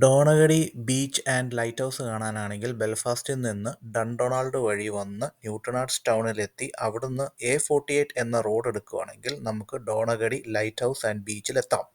ഡോണഗഡി beach and light house കാണാനാണെങ്കിൽ ബെൽഫാസ്റ്റിൽ നിന്ന് ഡൺഡൊണാൾഡ് വഴി വന്ന് ന്യൂട്ടൺ ടൗണിലെത്തി അവിടുന്ന് A48 എന്ന റോഡ് എടുക്കുകയാണെങ്കിൽ നമുക്ക് ഡോണഗഡി ലൈറ്റ് ഹൗസ് ആൻഡ് ബീച്ചിലെത്താം.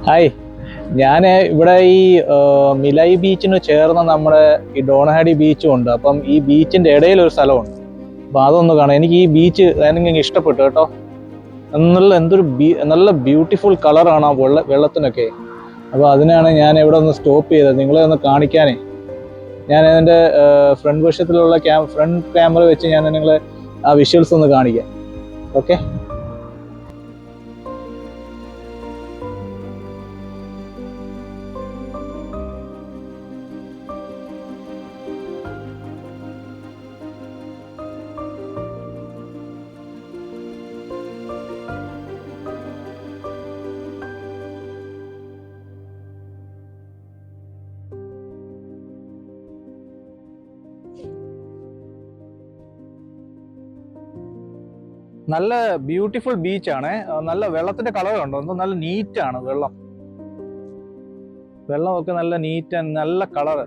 ഹായ്, ഞാൻ ഇവിടെ ഈ മിലൈ ബീച്ചിന് ചേർന്ന് നമ്മുടെ ഈ ഡോണഹാഡി ബീച്ചും ഉണ്ട്. അപ്പം ഈ ബീച്ചിൻ്റെ ഇടയിൽ ഒരു സ്ഥലമുണ്ട്. അപ്പോൾ അതൊന്ന് കാണാം. എനിക്ക് ഈ ബീച്ച് എനിക്ക് ഇഷ്ടപ്പെട്ടു കേട്ടോ. നല്ല ബ്യൂട്ടിഫുൾ കളറാണ് ആ വെള്ളത്തിനൊക്കെ. അപ്പോൾ അതിനാണ് ഞാൻ ഇവിടെ ഒന്ന് സ്റ്റോപ്പ് ചെയ്തത്, നിങ്ങളെ ഒന്ന് കാണിക്കാനേ. ഞാൻ എൻ്റെ ഫ്രണ്ട് വശത്തിലുള്ള ഫ്രണ്ട് ക്യാമറ വെച്ച് ഞാൻ നിങ്ങളെ ആ വിഷ്വൽസ് ഒന്ന് കാണിക്കാം. ഓക്കെ. നല്ല ബ്യൂട്ടിഫുൾ ബീച്ചാണ്. നല്ല വെള്ളത്തിന്റെ കളർ ഉണ്ടോ, നല്ല നീറ്റാണ് വെള്ളമൊക്കെ നല്ല നീറ്റ് ആൻഡ് നല്ല കളറ്.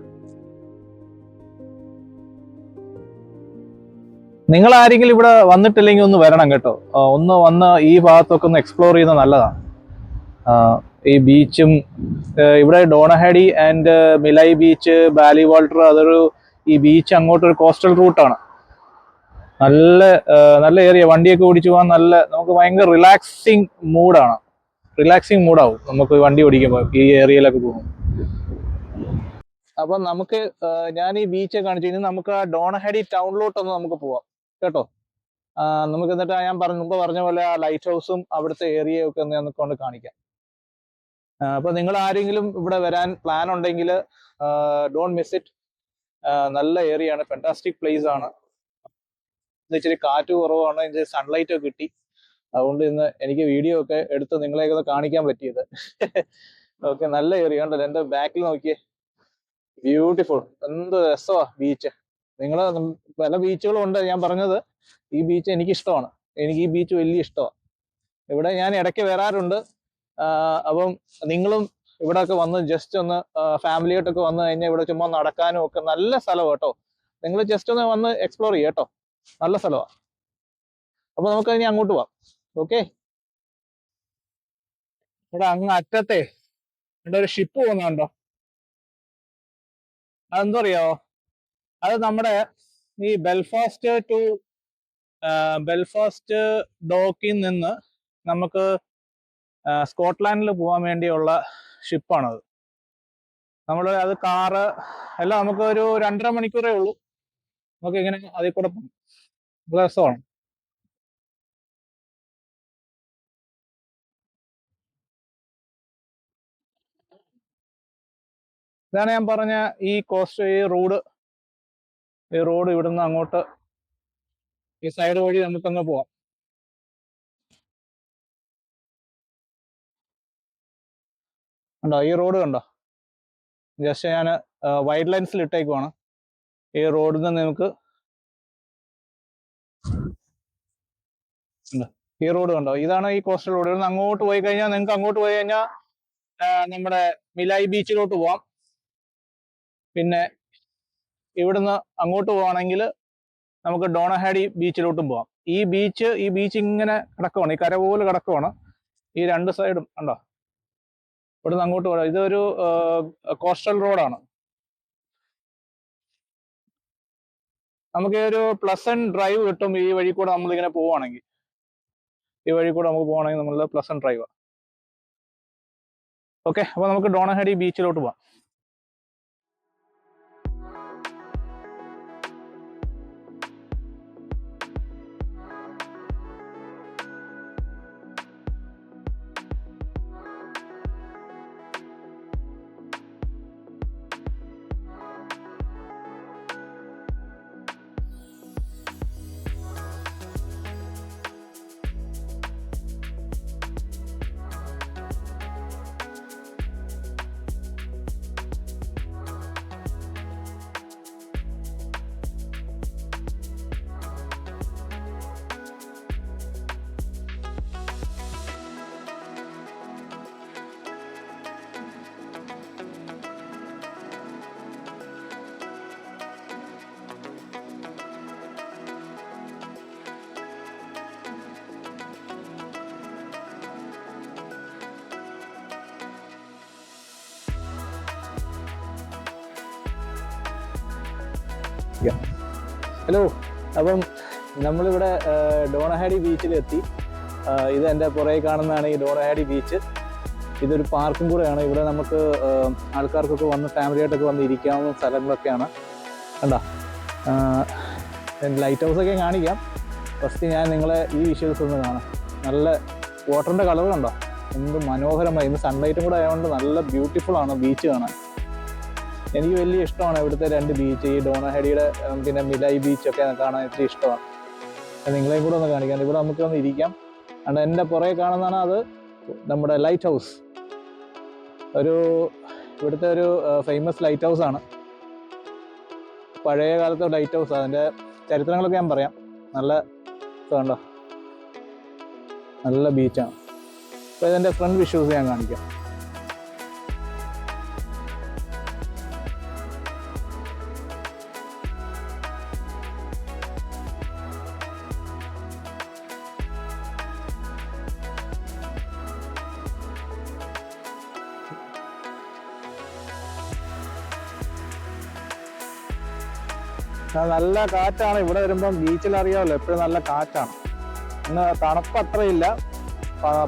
നിങ്ങൾ ആരെങ്കിലും ഇവിടെ വന്നിട്ടില്ലെങ്കിൽ ഒന്ന് വരണം കേട്ടോ. ഒന്ന് വന്ന് ഈ ഭാഗത്തൊക്കെ ഒന്ന് എക്സ്പ്ലോർ ചെയ്യുന്നത് നല്ലതാണ്. ഈ ബീച്ചും ഇവിടെ ഡോണഹാഡി ആൻഡ് മിലൈ ബീച്ച്, ബാലി വാൾട്ടർ, ഈ ബീച്ച് അങ്ങോട്ടൊരു കോസ്റ്റൽ റൂട്ടാണ്. നല്ല ഏരിയ, വണ്ടിയൊക്കെ ഓടിച്ചു പോകാൻ നമുക്ക് ഭയങ്കര റിലാക്സിങ് മൂഡാവും നമുക്ക് വണ്ടി ഓടിക്കുമ്പോൾ ഈ ഏരിയയിലൊക്കെ പോകും. അപ്പം ഞാൻ ഈ ബീച്ച് കാണിച്ചു കഴിഞ്ഞാൽ നമുക്ക് ആ ഡോണഹാഡി ടൗണിലോട്ടൊന്ന് നമുക്ക് പോവാം കേട്ടോ. നമുക്ക് എന്നിട്ട് ഞാൻ മുമ്പ് പറഞ്ഞ പോലെ ആ ലൈറ്റ് ഹൗസും അവിടുത്തെ ഏരിയയും ഒക്കെ ഒന്ന് കൊണ്ട് കാണിക്കാം. അപ്പൊ നിങ്ങൾ ആരെങ്കിലും ഇവിടെ വരാൻ പ്ലാൻ ഉണ്ടെങ്കിൽ ഡോണ്ട് മിസ് ഇറ്റ്. നല്ല ഏരിയ ആണ്, ഫാന്റാസ്റ്റിക് പ്ലേസ് ആണ്. ഇച്ചിരി കാറ്റ് കുറവാണ്, ഇച്ചിരി സൺലൈറ്റ് ഒക്കെ കിട്ടി. അതുകൊണ്ട് ഇന്ന് എനിക്ക് വീഡിയോ ഒക്കെ എടുത്ത് നിങ്ങളെയൊക്കെ കാണിക്കാൻ പറ്റിയത്. ഓക്കെ, നല്ല ഏരിയ ഉണ്ടല്ലോ. എൻ്റെ ബാക്കിൽ നോക്കിയേ, ബ്യൂട്ടിഫുൾ. എന്ത് രസമാ ബീച്ച്. നിങ്ങൾ പല ബീച്ചുകളും ഉണ്ട്, ഞാൻ പറഞ്ഞത് ഈ ബീച്ച് എനിക്ക് ഇഷ്ടമാണ്. എനിക്ക് ഈ ബീച്ച് വലിയ ഇഷ്ടമാണ്. ഇവിടെ ഞാൻ ഇടയ്ക്ക് വരാറുണ്ട്. അപ്പം നിങ്ങളും ഇവിടെ ഒക്കെ വന്ന് ജസ്റ്റ് ഒന്ന് ഫാമിലിയായിട്ടൊക്കെ വന്നു കഴിഞ്ഞാൽ ഇവിടെ ചുമ്മാ നടക്കാനും ഒക്കെ നല്ല സ്ഥലം കേട്ടോ. നിങ്ങൾ ജസ്റ്റ് ഒന്ന് വന്ന് എക്സ്പ്ലോർ ചെയ്യുക കേട്ടോ. നല്ല സ്ഥലമാണ്. അപ്പൊ നമുക്ക് ഇനി അങ്ങോട്ട് പോവാം. ഓക്കെ. ഇവിടെ അങ്ങ് അറ്റത്തെ ഇവിടെ ഒരു ഷിപ്പ് പോകുന്നുണ്ടോ? അതെന്തോ അറിയാവോ? അത് നമ്മുടെ ഈ ബെൽഫാസ്റ്റ് ഡോക്കിൽ നിന്ന് നമുക്ക് സ്കോട്ട്ലാൻഡിൽ പോകാൻ വേണ്ടിയുള്ള ഷിപ്പാണത്. അത് കാറ് എല്ലാം നമുക്ക് ഒരു 2.5 മണിക്കൂറേ ഉള്ളൂ. നമുക്ക് ഇങ്ങനെ അതിൽ കൂടെ പോകും. രസമാണ്. ഇതാണ് ഞാൻ പറഞ്ഞ ഈ റോഡ് ഇവിടുന്ന് അങ്ങോട്ട് ഈ സൈഡ് വഴി നമുക്കങ്ങ് പോവാം. കണ്ടോ ഈ റോഡ് കണ്ടോ? ജസ്റ്റ് ഞാൻ വൈഡ് ലൈൻസിൽ ഇട്ടേക്കുവാണ്. ഈ റോഡിൽ നിന്ന് നമുക്ക് ഈ റോഡ് കണ്ടോ? ഇതാണ് ഈ കോസ്റ്റൽ റോഡ്. ഇവിടുന്ന് അങ്ങോട്ട് പോയി കഴിഞ്ഞാൽ നമ്മുടെ മിലൈ ബീച്ചിലോട്ട് പോവാം. പിന്നെ ഇവിടുന്ന് അങ്ങോട്ട് പോവാണെങ്കിൽ നമുക്ക് ഡോണഹാഡി ബീച്ചിലോട്ടും പോവാം. ഈ ബീച്ച് ഇങ്ങനെ കിടക്കുവാണ്, ഈ കര പോലെ കിടക്കുവാണ്. ഈ രണ്ട് സൈഡും കണ്ടോ? ഇവിടുന്ന് അങ്ങോട്ട് പോകാം. ഇതൊരു കോസ്റ്റൽ റോഡാണ്. നമുക്ക് ഒരു പ്ലസന്റ് ഡ്രൈവ് കിട്ടും ഈ വഴി കൂടെ നമ്മളിങ്ങനെ പോവുകയാണെങ്കിൽ. ഈ വഴി കൂടെ നമുക്ക് പോകണമെങ്കിൽ നമ്മൾ പ്ലസന്റ് ഡ്രൈവ്. ഓക്കെ, അപ്പോൾ നമുക്ക് ഡോണഹെഡി ബീച്ചിലോട്ട് പോവാം. ഹലോ, അപ്പം നമ്മളിവിടെ ഡോണഹാഡി ബീച്ചിലെത്തി. ഇത് എൻ്റെ പുറകെ കാണുന്നതാണ് ഈ ഡോണഹാഡി ബീച്ച്. ഇതൊരു പാർക്കും കൂടെയാണ്. ഇവിടെ നമുക്ക് ആൾക്കാർക്കൊക്കെ വന്ന് ഫാമിലിയായിട്ടൊക്കെ വന്ന് ഇരിക്കാവുന്ന സ്ഥലങ്ങളൊക്കെയാണ്. കണ്ടോ, ലൈറ്റ് ഹൗസൊക്കെ കാണിക്കാം. ഫസ്റ്റ് ഞാൻ നിങ്ങളെ ഈ വിഷ്വൽസ് ഒന്ന് കാണാം. നല്ല വാട്ടറിൻ്റെ കളർ കണ്ടോ, എന്ത് മനോഹരമായി. ഇന്ന് സൺലൈറ്റും കൂടെ ആയതുകൊണ്ട് നല്ല ബ്യൂട്ടിഫുൾ ആണ് ബീച്ച് കാണാൻ. എനിക്ക് വലിയ ഇഷ്ടമാണ് ഇവിടുത്തെ രണ്ട് ബീച്ച്, ഈ ഡോണഹെഡിയുടെ പിന്നെ മിലായി ബീച്ചൊക്കെ കാണാൻ ഇത്തിരി ഇഷ്ടമാണ്. നിങ്ങളെയും കൂടെ ഒന്ന് കാണിക്കാം. ഇവിടെ നമുക്ക് ഒന്ന് ഇരിക്കാം. അതുകൊണ്ട് എൻ്റെ പുറകെ കാണുന്നതാണ് അത് നമ്മുടെ ലൈറ്റ് ഹൗസ്. ഇവിടുത്തെ ഒരു ഫേമസ് ലൈറ്റ് ഹൗസ് ആണ്. പഴയ കാലത്തെ ലൈറ്റ് ഹൗസ്. അതിൻ്റെ ചരിത്രങ്ങളൊക്കെ ഞാൻ പറയാം. നല്ല കണ്ടോ, നല്ല ബീച്ചാണ്. അപ്പോൾ ഇതിൻ്റെ ഫ്രണ്ട് വിഷ്വൽസ് ഞാൻ കാണിക്കാം. നല്ല കാറ്റാണ് ഇവിടെ വരുമ്പം. ബീച്ചിൽ അറിയാമല്ലോ, എപ്പോഴും നല്ല കാറ്റാണ്. ഇന്ന് തണുപ്പ് അത്രയില്ല.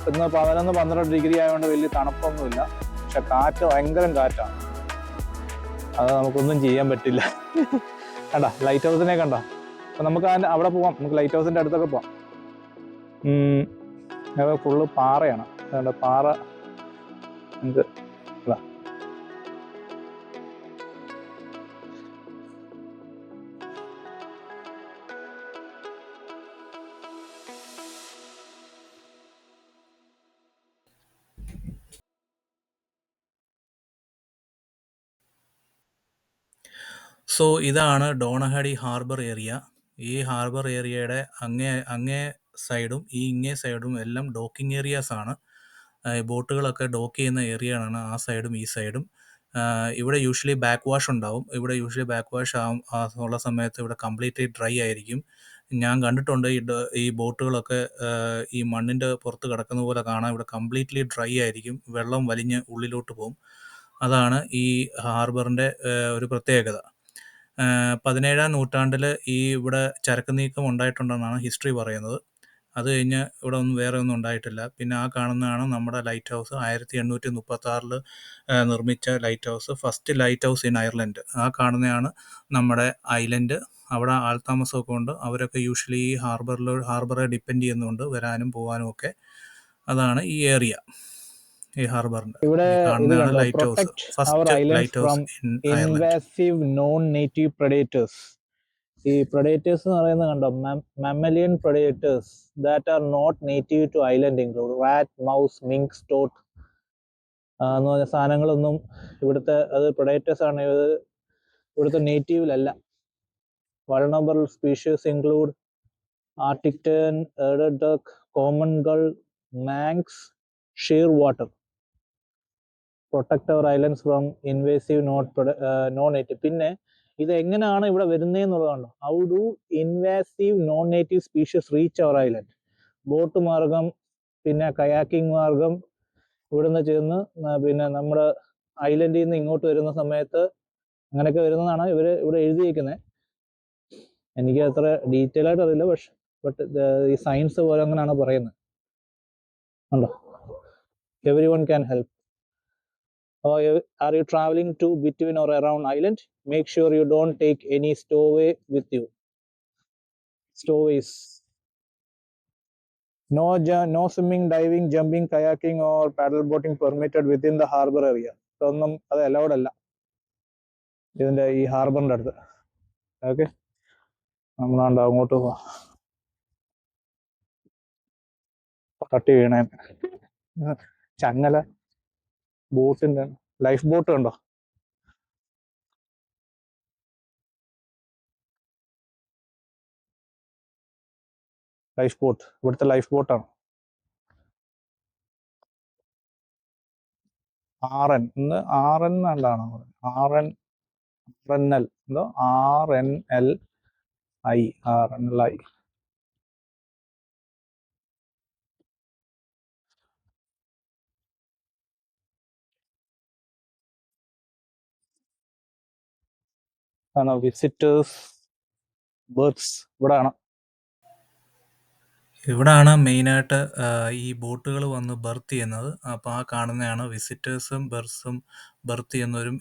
ഇന്ന് 11-12 ഡിഗ്രി ആയതുകൊണ്ട് വലിയ തണുപ്പൊന്നുമില്ല. പക്ഷെ കാറ്റ് ഭയങ്കരം കാറ്റാണ്. അത് നമുക്കൊന്നും ചെയ്യാൻ പറ്റില്ല. കണ്ട ലൈറ്റ് ഹൗസിനെ കണ്ട. അപ്പൊ നമുക്ക് അവിടെ പോവാം. നമുക്ക് ലൈറ്റ് ഹൗസിന്റെ അടുത്തൊക്കെ പോവാം. ഫുള്ള് പാറയാണ്. അതുകൊണ്ട് പാറ നമുക്ക് സോ ഇതാണ് ഡോണഹെഡി ഹാർബർ ഏരിയ. ഈ ഹാർബർ ഏരിയയുടെ അങ്ങേ സൈഡും ഇങ്ങേ സൈഡും എല്ലാം ഡോക്കിംഗ് ഏരിയാസ് ആണ്. ബോട്ടുകളൊക്കെ ഡോക്ക് ചെയ്യുന്ന ഏരിയയാണ് ആ സൈഡും ഈ സൈഡും. ഇവിടെ യൂഷ്വലി ബാക്ക് വാഷ് ഉണ്ടാവും. ഇവിടെ യൂഷ്വലി ബാക്ക് വാഷ് ഉള്ള സമയത്ത് ഇവിടെ കംപ്ലീറ്റ്ലി ഡ്രൈ ആയിരിക്കും. ഞാൻ കണ്ടിട്ടുണ്ട് ഈ ബോട്ടുകളൊക്കെ ഈ മണ്ണിൻ്റെ പുറത്ത് കിടക്കുന്ന പോലെ കാണാം. ഇവിടെ കംപ്ലീറ്റ്ലി ഡ്രൈ ആയിരിക്കും. വെള്ളം വലിഞ്ഞ് ഉള്ളിലോട്ട് പോകും. അതാണ് ഈ ഹാർബറിൻ്റെ ഒരു പ്രത്യേകത. 17-ാം നൂറ്റാണ്ടിൽ ഇവിടെ ചരക്ക് നീക്കം ഉണ്ടായിട്ടുണ്ടെന്നാണ് ഹിസ്റ്ററി പറയുന്നത്. അത് കഴിഞ്ഞ് ഇവിടെ വേറെ ഒന്നും ഉണ്ടായിട്ടില്ല. പിന്നെ ആ കാണുന്നതാണ് നമ്മുടെ ലൈറ്റ് ഹൗസ്. 1836 നിർമ്മിച്ച light house, first lighthouse in Ireland. ആ കാണുന്നതാണ് നമ്മുടെ ഐലൻഡ്. അവിടെ ആൾത്താമസമൊക്കെ ഉണ്ട്. അവരൊക്കെ യൂഷ്വലി ഈ ഹാർബറെ ഡിപ്പെൻഡ് ചെയ്യുന്നുണ്ട് വരാനും പോകാനും ഒക്കെ. അതാണ് ഈ ഏരിയ, ഈ ഹാർബറിന്റെ. ഇവിടെ കാണുന്നതാണ് lighthouse, first lighthouse in Ireland. Invasive non native predators. ഈ പ്രഡേറ്റേഴ്സ് എന്ന് പറയുന്നത് കണ്ടോ, mammalian predators that are not native to island include rat, mouse, minks, stoat എന്ന് പറഞ്ഞ സാധനങ്ങളൊന്നും ഇവിടുത്തെ പ്രഡേറ്റേഴ്സ് ആണ്. ഇവിടുത്തെ നേറ്റീവിലല്ല. Vulnerable species include arctic tern, eider duck, common gull, Manx, shearwater. Protect our islands from invasive non native. പിന്നെ ഇത് എങ്ങനെയാണ് ഇവിടെ വരുന്നതെന്നുള്ളതാണ്. How do invasive non native species reach our island? Boat മാർഗം, പിന്നെ കയാക്കിംഗ് മാർഗം ഇവിടുന്ന് ചെന്ന് പിന്നെ നമ്മുടെ ഐലൻഡിൽ നിന്ന് ഇങ്ങോട്ട് വരുന്ന സമയത്ത് അങ്ങനെയൊക്കെ വരുന്നതാണ് ഇവിടെ എഴുതിയിരിക്കുന്നത്. എനിക്ക് അത്ര ഡീറ്റെയിൽ ആയിട്ട് അറിയില്ല, ബട്ട് ഈ സയൻസ് പോലെ അങ്ങനെയാണ് പറയുന്നത്. ഉണ്ടോ, every one can help. Are you traveling to between or around island? Make sure you don't take any stowaway with you. Stowaways. No swimming, diving, jumping, kayaking or paddle boating permitted within the harbor area. ഒന്നും അത് allowed അല്ല ഇതിന്റെ ഈ ഹാർബറിന്റെ അടുത്ത്. Okay, നമ്മളാണ്ട് അങ്ങോട്ട് പോവാം. തട്ടി വീണേ ചങ്ങല. ബോട്ടിന്റെ ലൈഫ് ബോട്ട് കണ്ടോ? ലൈഫ് ബോട്ട്, ഇവിടുത്തെ ലൈഫ് ബോട്ടാണ്. RN ഇന്ന് RN അല്ലാണ് RNL എന്തോ RNLI. ആണ് വിസിറ്റേഴ്സ് ബർത്ത്. ഇവിടെയാണ് ഇവിടാണ് മെയിനായിട്ട് ഈ ബോട്ടുകൾ വന്ന് ബർത്ത് ചെയ്യുന്നത്. അപ്പോൾ ആ കാണുന്നതാണ് വിസിറ്റേഴ്സും ബർത്ത് ചെയ്യുന്നവരും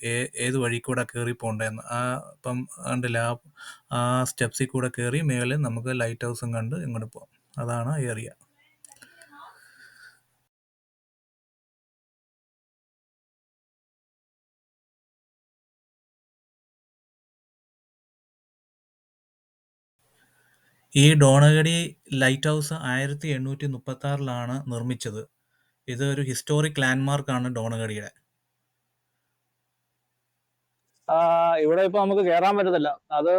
ഏത് വഴി കൂടെ കയറി പോകേണ്ടതെന്ന്. അപ്പം കണ്ടില്ല, ആ സ്റ്റെപ്സിൽ കൂടെ കയറി മേളിൽ നമുക്ക് ലൈറ്റ് ഹൗസും കണ്ട് ഇങ്ങോട്ട് പോകാം. അതാണ് ഏരിയ. ഈ ഡോണഗഡി ലൈറ്റ് ഹൗസ് 1836 നിർമ്മിച്ചത്. ഇത് ഒരു ഹിസ്റ്റോറിക് ലാൻഡ്മാർക്കാണ് ഡോണഗഡിയുടെ. ഇവിടെ ഇപ്പൊ നമുക്ക് കയറാൻ പറ്റത്തില്ല. അത്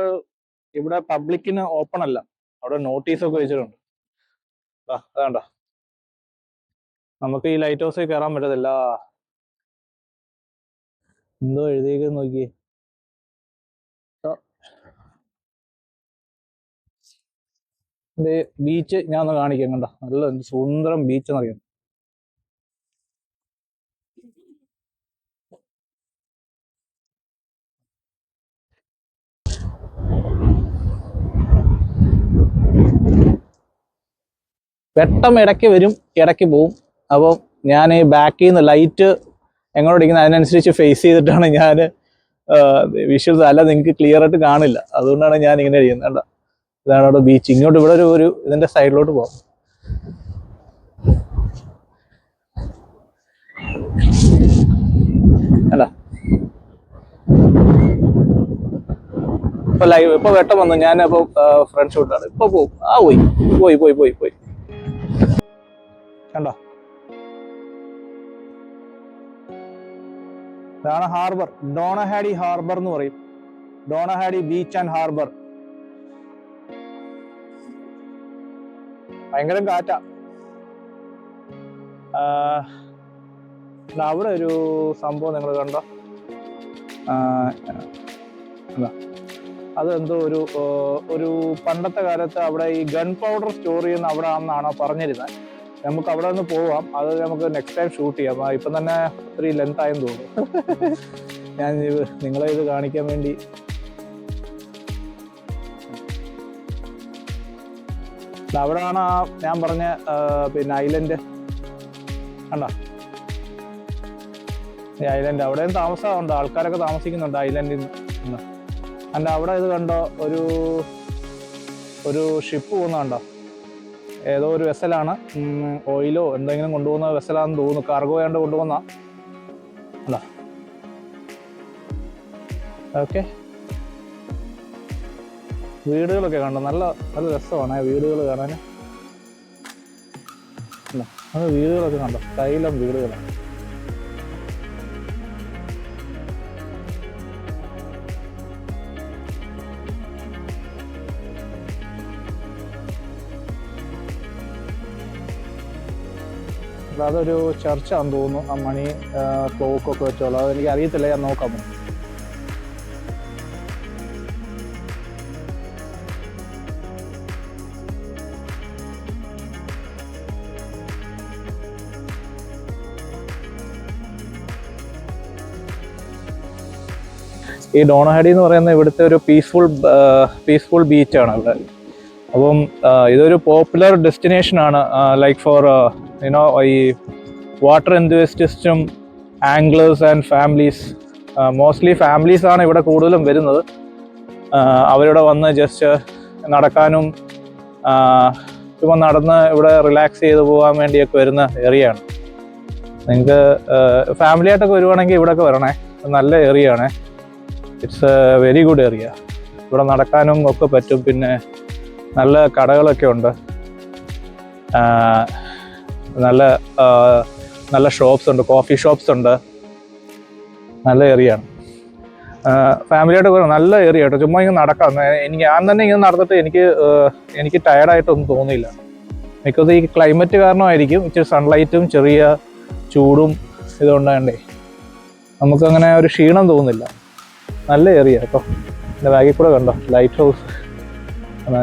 ഇവിടെ പബ്ലിക്കിന് ഓപ്പൺ അല്ല. അവിടെ നോട്ടീസൊക്കെ വെച്ചിട്ടുണ്ട്. അതാണ്ട, നമുക്ക് ഈ ലൈറ്റ് ഹൗസിൽ കയറാൻ പറ്റത്തില്ല. എന്തോ എഴുതിയേക്കെന്ന് നോക്കിയേ. ബീച്ച് ഞാൻ ഒന്ന് കാണിക്കാം. കണ്ട, നല്ല സുന്ദരം ബീച്ച് എന്നറിയാം. വെട്ടം ഇടയ്ക്ക് വരും, ഇടയ്ക്ക് പോവും. അപ്പം ഞാൻ ഈ ബാക്കിൽ നിന്ന് ലൈറ്റ് എങ്ങോട്ടിരിക്കുന്നത് അതിനനുസരിച്ച് ഫേസ് ചെയ്തിട്ടാണ് ഞാൻ വിഷ്വൽസ്. അല്ല, നിങ്ങൾക്ക് ക്ലിയർ ആയിട്ട് കാണില്ല, അതുകൊണ്ടാണ് ഞാൻ ഇങ്ങനെ ചെയ്യുന്നത്. കണ്ട, ഇതാണ് അവിടെ ബീച്ച്. ഇങ്ങോട്ട് ഇവിടെ ഒരു ഇതിന്റെ സൈഡിലോട്ട് പോകാം. അല്ല, ഇപ്പൊ വെട്ടം വന്നു. ഞാൻ അപ്പൊ ഫ്രണ്ട് ഷോട്ടാണ്. ഇപ്പൊ പോവും. പോയി കണ്ടോ, ഇതാണ് ഹാർബർ. ഡോണഹാഡി ഹാർബർ എന്ന് പറയും. ഡോണഹാഡി ബീച്ച് ആൻഡ് ഹാർബർ. ഭയങ്കര കാറ്റാ. അവിടെ ഒരു സംഭവം നിങ്ങൾ കണ്ടോ? അതെന്തോ ഒരു പണ്ടത്തെ കാലത്ത് അവിടെ ഈ ഗൺ പൗഡർ സ്റ്റോർ ചെയ്യുന്ന അവിടെ ആണെന്നാണോ പറഞ്ഞിരുന്നത്. നമുക്ക് അവിടെ നിന്ന് പോവാം. അത് നമുക്ക് നെക്സ്റ്റ് ടൈം ഷൂട്ട് ചെയ്യാം. ഇപ്പം തന്നെ ഒത്തിരി ലെങ്ത് ആയെന്ന് തോന്നുന്നു. ഞാൻ നിങ്ങളെ ഇത് കാണിക്കാൻ വേണ്ടി. അവിടെയാണ് ഞാൻ പറഞ്ഞ പിന്നെ ഐലൻഡ്. കണ്ടോ ഈ ഐലൻഡ്? അവിടെയും താമസമുണ്ട്, ആൾക്കാരൊക്കെ താമസിക്കുന്നുണ്ട് ഐലൻഡിൽ നിന്ന്. അല്ല, അവിടെ ഇത് കണ്ടോ, ഒരു ഷിപ്പ് പോകുന്നുണ്ടോ? ഏതോ ഒരു വെസലാണ്. ഓയിലോ എന്തെങ്കിലും കൊണ്ടുപോകുന്ന വെസലാണെന്ന് തോന്നുന്നു. കാർഗോ ആണ്ട് കൊണ്ടുപോകുന്ന. അല്ല, ഓക്കെ. വീടുകളൊക്കെ കണ്ടോ? നല്ല രസമാണ് വീടുകൾ കാണാൻ. അത് വീടുകളൊക്കെ കണ്ടോ? സ്റ്റൈലം വീടുകളാണ്. അതൊരു ചർച്ചാന്ന് തോന്നുന്നു. ആ മണി ക്ലോക്കൊക്കെ വെച്ചോളൂ. അതെനിക്ക് അറിയത്തില്ല, ഞാൻ നോക്കാം. ഈ ഡോണഹഡി എന്ന് പറയുന്നത് ഇവിടുത്തെ ഒരു പീസ്ഫുൾ ബീച്ചാണ് ഇവിടെ. അപ്പം ഇതൊരു പോപ്പുലർ ഡെസ്റ്റിനേഷനാണ് ലൈക്ക് ഫോർ യുനോ ഈ വാട്ടർ എൻതൂസിയസ്റ്റും ആംഗ്ലേഴ്സ് ആൻഡ് ഫാമിലീസ്. മോസ്റ്റ്ലി ഫാമിലീസാണ് ഇവിടെ കൂടുതലും വരുന്നത്. അവരിവിടെ വന്ന് ജസ്റ്റ് നടക്കാനും ചുമ്മാ നടന്ന് ഇവിടെ റിലാക്സ് ചെയ്ത് പോകാൻ വേണ്ടിയൊക്കെ വരുന്ന ഏരിയയാണ്. നിങ്ങൾക്ക് ഫാമിലിയായിട്ടൊക്കെ വരുവാണെങ്കിൽ ഇവിടെയൊക്കെ വരണേ, നല്ല ഏരിയ ആണ്. It's A very good area. ഇവിടെ നടക്കാനും ഒക്കെ പറ്റും. പിന്നെ നല്ല കടകളൊക്കെ ഉണ്ട്, നല്ല ഷോപ്സ് ഉണ്ട്, കോഫി ഷോപ്സ് ഉണ്ട്. നല്ല ഏരിയ ആണ്. ഫാമിലിയായിട്ട് വരും, നല്ല ഏരിയ കേട്ടോ. ചുമ്മാ ഇങ്ങനെ നടക്കാം. ഞാൻ തന്നെ ഇങ്ങനെ നടന്നിട്ട് എനിക്ക് ടയർഡായിട്ടൊന്നും തോന്നിയില്ല. ബിക്കോസ് ഈ ക്ലൈമറ്റ് കാരണമായിരിക്കും, ഇച്ചിരി സൺലൈറ്റും ചെറിയ ചൂടും ഇതുകൊണ്ടാണ്ടേ നമുക്കങ്ങനെ ഒരു ക്ഷീണം തോന്നുന്നില്ല. നല്ല ഏരിയ കേട്ടോ. എൻ്റെ ബാഗിൽ കൂടെ കണ്ടോ ലൈറ്റ് ഹൗസ്,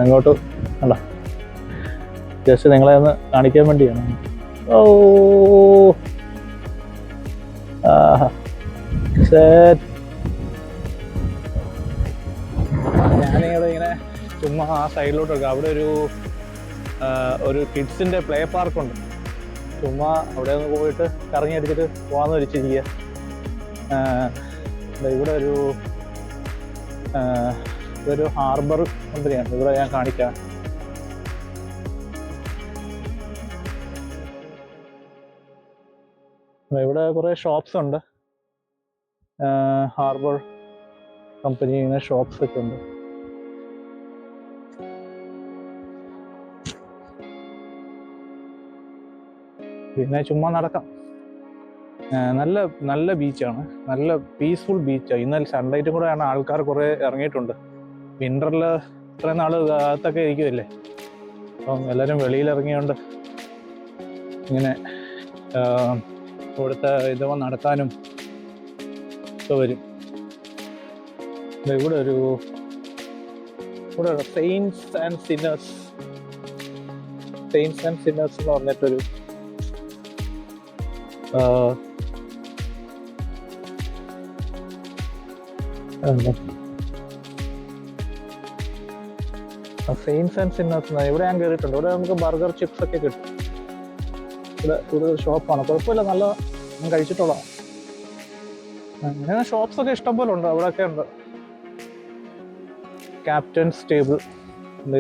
ഇങ്ങോട്ട് കണ്ടോ. ജസ്റ്റ് നിങ്ങളെ ഒന്ന് കാണിക്കാൻ വേണ്ടിയാണ്. ഓ ഞാനിവിടെ ഇങ്ങനെ ചുമ്മാ ആ സൈഡിലോട്ട് എടുക്കാം. അവിടെ ഒരു കിഡ്സിൻ്റെ പ്ലേ പാർക്കുണ്ട്. ചുമ്മാ അവിടെ ഒന്ന് പോയിട്ട് കറങ്ങി അടിച്ചിട്ട് പോകാമെന്ന് വെച്ചിരിക്കുക. ഇവിടെ ഇതൊരു ഹാർബർ കമ്പനിയാണ്. ഇവിടെ ഞാൻ കാണിക്കാം. ഇവിടെ കുറേ ഷോപ്സ് ഉണ്ട്. ഹാർബർ കമ്പനി ഷോപ്സ് ഒക്കെ ഉണ്ട്. പിന്നെ ചുമ്മാ നടക്കാം. നല്ല ബീച്ചാണ്, നല്ല പീസ്ഫുൾ ബീച്ചാണ്. ഇന്നലെ സൺലൈറ്റും കൂടെ ആണ്, ആൾക്കാർ കുറേ ഇറങ്ങിയിട്ടുണ്ട്. വിൻ്ററിൽ ഇത്രയും നാൾ അകത്തൊക്കെ ഇരിക്കുമല്ലേ, അപ്പം എല്ലാവരും വെളിയിലിറങ്ങിയോണ്ട് ഇങ്ങനെ ഇവിടുത്തെ ഇതുപോലെ നടക്കാനും ഒക്കെ വരും. ഇവിടെ സെയിൻസ് ആൻഡ് സിന്നേഴ്സ് എന്ന് പറഞ്ഞിട്ടൊരു സെയിൻസ് ആൻഡ് സിന്നേഴ്സ് ഇവിടെ ഞാൻ കയറിയിട്ടുണ്ട്. ഇവിടെ നമുക്ക് ബർഗർ ചിപ്സ് ഒക്കെ കിട്ടും. ഇവിടെ ഷോപ്പാണ്, കുഴപ്പമില്ല, നല്ല ഞാൻ കഴിച്ചിട്ടുള്ള. അങ്ങനെ ഷോപ്സ് ഒക്കെ ഇഷ്ടംപോലെ ഉണ്ട്. അവിടെയൊക്കെ ഉണ്ട്. ക്യാപ്റ്റൻസ് ടേബിൾ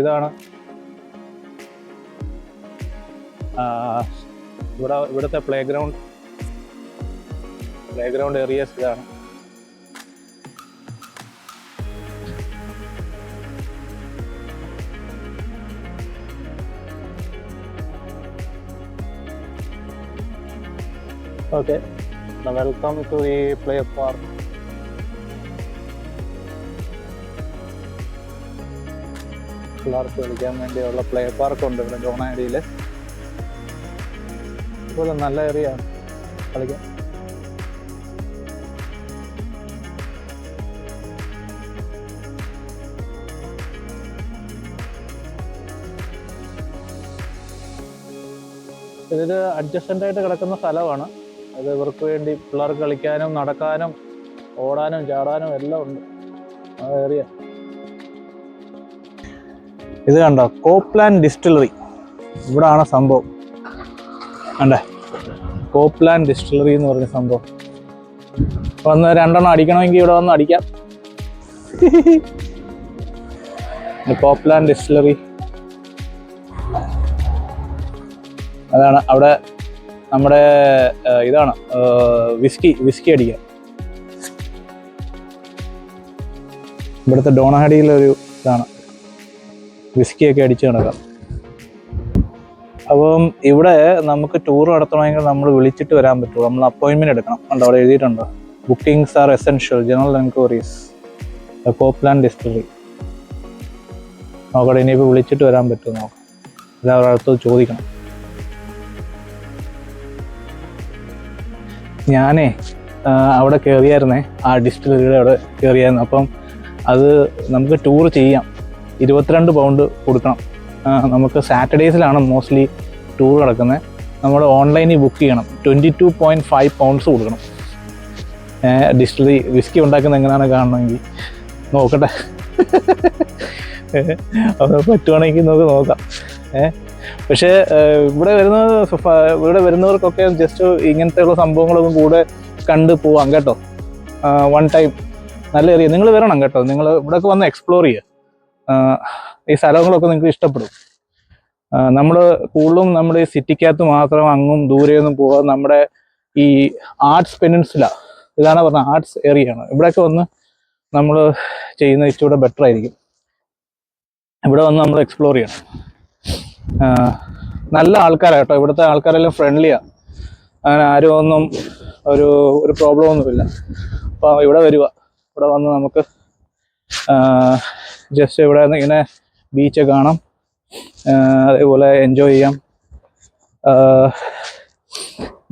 ഇതാണ്. ഇവിടുത്തെ പ്ലേ ഗ്രൗണ്ട് ഏരിയസ് ഇതാണ്. Okay, welcome to the play park. പിള്ളേർക്ക് കളിക്കാൻ വേണ്ടിയുള്ള പ്ലേ പാർക്ക് ഉണ്ട് ഇവിടെ ഡോണഹഡിയിൽ. അതുപോലെ നല്ല ഏരിയ ആണ് കളിക്കാൻ. ഇതൊരു അഡ്ജസ്റ്റൻ്റ് ആയിട്ട് കിടക്കുന്ന സ്ഥലമാണ്. അത് ഇവർക്ക് വേണ്ടി പിള്ളേർക്ക് കളിക്കാനും നടക്കാനും ഓടാനും ചാടാനും എല്ലാം ഉണ്ട് ആ ഏരിയ. ഇത് കണ്ടോ, കോപ്ലാൻഡ് ഡിസ്റ്റിലറി. ഇവിടാണ് സംഭവം. കണ്ടേ, കോപ്ലാൻഡ് ഡിസ്റ്റിലറി എന്ന് പറഞ്ഞ സംഭവം. വന്ന് 2 എണ്ണം അടിക്കണമെങ്കിൽ ഇവിടെ വന്ന് അടിക്കാം. കോപ്ലാൻഡ് ഡിസ്റ്റിലറി അതാണ്. അവിടെ നമ്മുടെ ഇതാണ് വിസ്കി അടിക്കാം. ഇവിടുത്തെ ഡോണഹഡിയിലൊരു ഇതാണ്, വിസ്കിയൊക്കെ അടിച്ച് നടക്കാം. അപ്പം ഇവിടെ നമുക്ക് ടൂർ നടത്തണമെങ്കിൽ നമ്മൾ വിളിച്ചിട്ട് വരാൻ പറ്റുമോ? നമ്മൾ അപ്പോയിൻമെൻറ്റ് എടുക്കണം. കണ്ടോ, അവിടെ എഴുതിയിട്ടുണ്ടോ, bookings are essential, general enquiries, Copeland distillery. നോക്കട്ടെ, ഇനിയിപ്പോൾ വിളിച്ചിട്ട് വരാൻ പറ്റുമോ നോക്കാം. എല്ലാവരുടെ അടുത്ത് ചോദിക്കണം. ഞാനേ അവിടെ കയറിയായിരുന്നേ, ആ ഡിസ്റ്റിലറിയുടെ അവിടെ കയറിയായിരുന്നു. അപ്പം അത് നമുക്ക് ടൂർ ചെയ്യാം. 22 പൗണ്ട് കൊടുക്കണം. നമുക്ക് സാറ്റർഡേസിലാണ് മോസ്റ്റ്ലി ടൂർ നടക്കുന്നത്. നമ്മൾ ഓൺലൈനിൽ ബുക്ക് ചെയ്യണം. 22.5 പൗണ്ട്സ് കൊടുക്കണം. ഡിസ്റ്റിലറി വിസ്കി ഉണ്ടാക്കുന്ന എങ്ങനെയാണ് കാണണമെങ്കിൽ നോക്കട്ടെ. അത് പറ്റുവാണെങ്കിൽ നമുക്ക് നോക്കാം. പക്ഷേ ഇവിടെ വരുന്നവർക്കൊക്കെ ജസ്റ്റ് ഇങ്ങനത്തെയുള്ള സംഭവങ്ങളൊക്കെ കൂടെ കണ്ട് പോവാം കേട്ടോ. വൺ ടൈം നല്ല ഏരിയ. നിങ്ങൾ വരണം കേട്ടോ. നിങ്ങൾ ഇവിടെയൊക്കെ വന്ന് എക്സ്പ്ലോർ ചെയ്യുക. ഈ സ്ഥലങ്ങളൊക്കെ നിങ്ങൾക്ക് ഇഷ്ടപ്പെടും. നമ്മൾ കൂടുതലും നമ്മുടെ ഈ സിറ്റിക്കകത്ത് മാത്രം അങ്ങും ദൂരെയൊന്നും പോകാതെ നമ്മുടെ ഈ ആർട്സ് പെനിൻസുല, ഇതാണ് പറഞ്ഞത് ആർട്സ് ഏരിയയാണ്. ഇവിടെയൊക്കെ വന്ന് നമ്മൾ ചെയ്യുന്നത് ഇച്ചിരി ബെറ്റർ ആയിരിക്കും. ഇവിടെ വന്ന് നമ്മൾ എക്സ്പ്ലോർ ചെയ്യണം. നല്ല ആൾക്കാരാണ് കേട്ടോ. ഇവിടുത്തെ ആൾക്കാരെല്ലാം ഫ്രണ്ട്ലിയാണ്. അങ്ങനെ ആരും ഒന്നും ഒരു പ്രോബ്ലം ഒന്നുമില്ല. അപ്പോൾ ഇവിടെ വരിക, ഇവിടെ വന്ന് നമുക്ക് ജസ്റ്റ് ഇവിടെ നിന്ന് ഇങ്ങനെ ബീച്ച് കാണാം, അതേപോലെ എൻജോയ് ചെയ്യാം.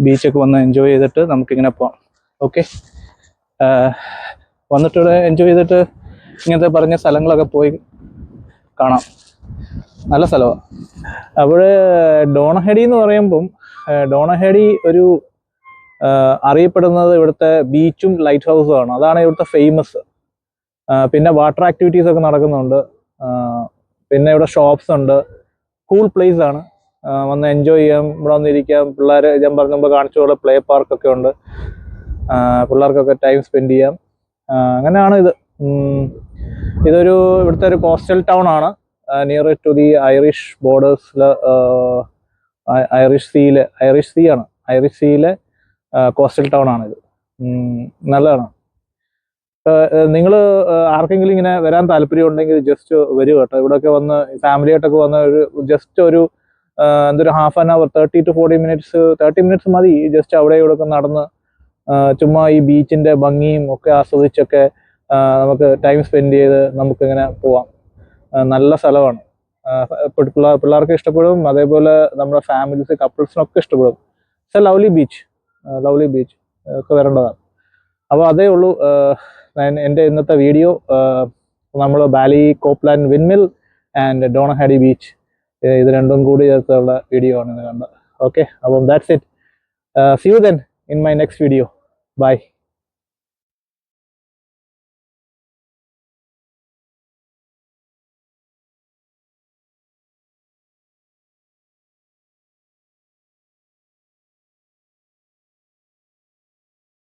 ബീച്ചൊക്കെ വന്ന് എൻജോയ് ചെയ്തിട്ട് നമുക്കിങ്ങനെ പോവാം. ഓക്കെ, വന്നിട്ടിവിടെ എൻജോയ് ചെയ്തിട്ട് ഇങ്ങനത്തെ പറഞ്ഞ സ്ഥലങ്ങളൊക്കെ പോയി കാണാം. നല്ല സ്ഥലമാണ്. അവിടെ ഡോണഹെഡി എന്ന് പറയുമ്പം ഡോണഹെഡി ഒരു അറിയപ്പെടുന്നത് ഇവിടുത്തെ ബീച്ചും ലൈറ്റ് ഹൗസും ആണ്. അതാണ് ഇവിടുത്തെ ഫേമസ്. പിന്നെ വാട്ടർ ആക്ടിവിറ്റീസ് ഒക്കെ നടക്കുന്നുണ്ട്. പിന്നെ ഇവിടെ ഷോപ്സ് ഉണ്ട്. കൂൾ പ്ലേസ് ആണ്. വന്ന് എൻജോയ് ചെയ്യാം, ഇവിടെ വന്നിരിക്കാം. പിള്ളേർ ഞാൻ പറഞ്ഞ മുമ്പ് കാണിച്ച പോലെ പ്ലേ പാർക്കൊക്കെ ഉണ്ട്. പിള്ളേർക്കൊക്കെ ടൈം സ്പെൻഡ് ചെയ്യാം. അങ്ങനെയാണ് ഇത്. ഇവിടുത്തെ ഒരു കോസ്റ്റൽ ടൗൺ ആണ്. നിയർ ടു ദി ഐറിഷ് ബോർഡേഴ്സിൽ, ഐറിഷ് സീയിലെ കോസ്റ്റൽ ടൗൺ ആണിത്. നല്ലതാണ്. നിങ്ങൾ ആർക്കെങ്കിലും ഇങ്ങനെ വരാൻ താല്പര്യം ഉണ്ടെങ്കിൽ ജസ്റ്റ് വരിക കേട്ടോ. ഇവിടെയൊക്കെ വന്ന് ഫാമിലിയായിട്ടൊക്കെ വന്ന് ഒരു എന്തൊരു half an hour 30 to 40 minutes മതി. ജസ്റ്റ് അവിടെ ഇവിടെയൊക്കെ നടന്ന് ചുമ്മാ ഈ ബീച്ചിൻ്റെ ഭംഗിയും ഒക്കെ ആസ്വദിച്ചൊക്കെ നമുക്ക് ടൈം സ്പെൻഡ് ചെയ്ത് നമുക്കിങ്ങനെ പോവാം. നല്ല സ്ഥലമാണ്. പിള്ളേർക്ക് ഇഷ്ടപ്പെടും, അതേപോലെ നമ്മുടെ ഫാമിലീസ് കപ്പിൾസിനൊക്കെ ഇഷ്ടപ്പെടും. ഇറ്റ്സ് എ ലവ്ലി ബീച്ച് ഒക്കെ വരേണ്ടതാണ്. അപ്പോൾ അതേ ഉള്ളൂ എൻ്റെ ഇന്നത്തെ വീഡിയോ. നമ്മൾ Ballycopeland windmill and Donaghadee beach, ഇത് രണ്ടും കൂടി ചേർത്തുള്ള വീഡിയോ ആണ് ഇന്ന് കണ്ടത്. ഓക്കെ, അപ്പം that's it. See you then in my next video. By.